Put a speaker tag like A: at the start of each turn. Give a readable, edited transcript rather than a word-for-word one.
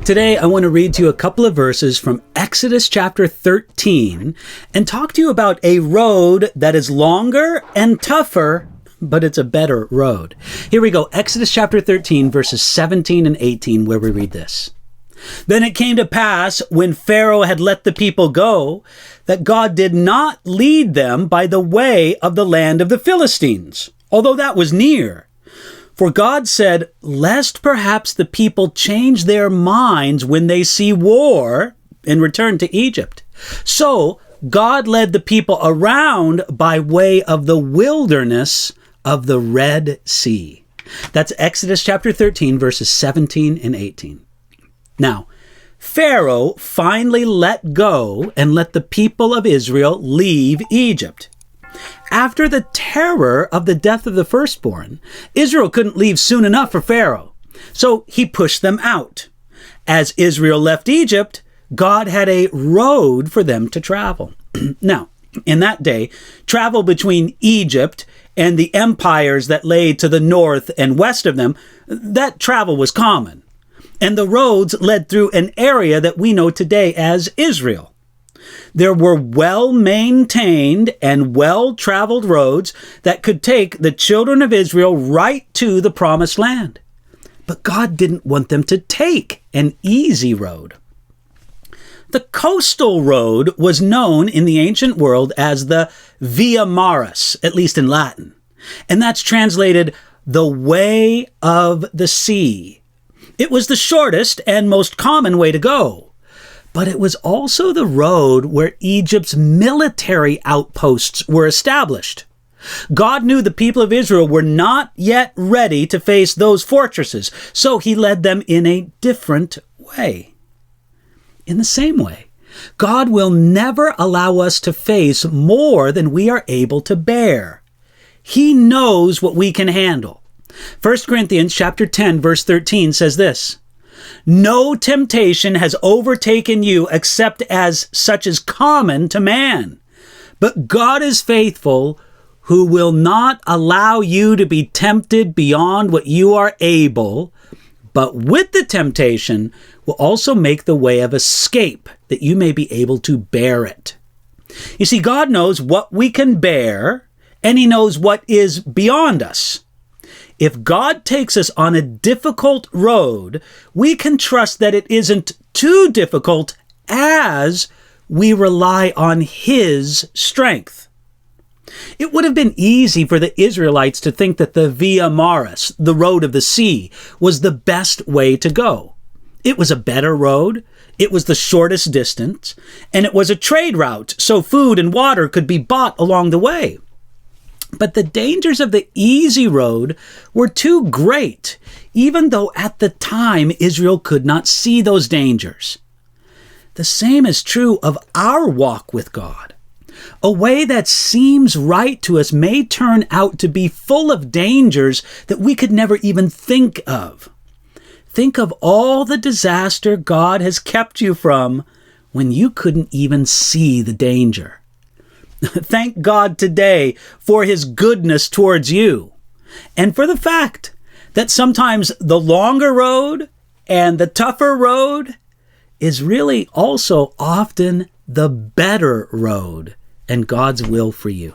A: Today, I want to read to you a couple of verses from Exodus chapter 13 and talk to you about a road that is longer and tougher, but it's a better road. Here we go. Exodus chapter 13, verses 17 and 18, where we read this. Then it came to pass, when Pharaoh had let the people go, that God did not lead them by the way of the land of the Philistines, although that was near. For God said, lest perhaps the people change their minds when they see war and return to Egypt. So God led the people around by way of the wilderness of the Red Sea. That's Exodus chapter 13, verses 17 and 18. Now, Pharaoh finally let go and let the people of Israel leave Egypt. After the terror of the death of the firstborn, Israel couldn't leave soon enough for Pharaoh, so he pushed them out. As Israel left Egypt, God had a road for them to travel. Now, in that day, travel between Egypt and the empires that lay to the north and west of them, that travel was common. And the roads led through an area that we know today as Israel. There were well-maintained and well-traveled roads that could take the children of Israel right to the promised land. But God didn't want them to take an easy road. The coastal road was known in the ancient world as the Via Maris, at least in Latin. And that's translated the way of the sea. It was the shortest and most common way to go. But it was also the road where Egypt's military outposts were established. God knew the people of Israel were not yet ready to face those fortresses, so he led them in a different way. In the same way, God will never allow us to face more than we are able to bear. He knows what we can handle. 1 Corinthians chapter 10, verse 13 says this, "No temptation has overtaken you except as such is common to man. But God is faithful, who will not allow you to be tempted beyond what you are able, but with the temptation will also make the way of escape, that you may be able to bear it." You see, God knows what we can bear, and he knows what is beyond us. If God takes us on a difficult road, we can trust that it isn't too difficult as we rely on his strength. It would have been easy for the Israelites to think that the Via Maris, the road of the sea, was the best way to go. It was a better road, it was the shortest distance, and it was a trade route, so food and water could be bought along the way. But the dangers of the easy road were too great, even though at the time Israel could not see those dangers. The same is true of our walk with God. A way that seems right to us may turn out to be full of dangers that we could never even think of. Think of all the disaster God has kept you from when you couldn't even see the danger. Thank God today for his goodness towards you, and for the fact that sometimes the longer road and the tougher road is really also often the better road and God's will for you.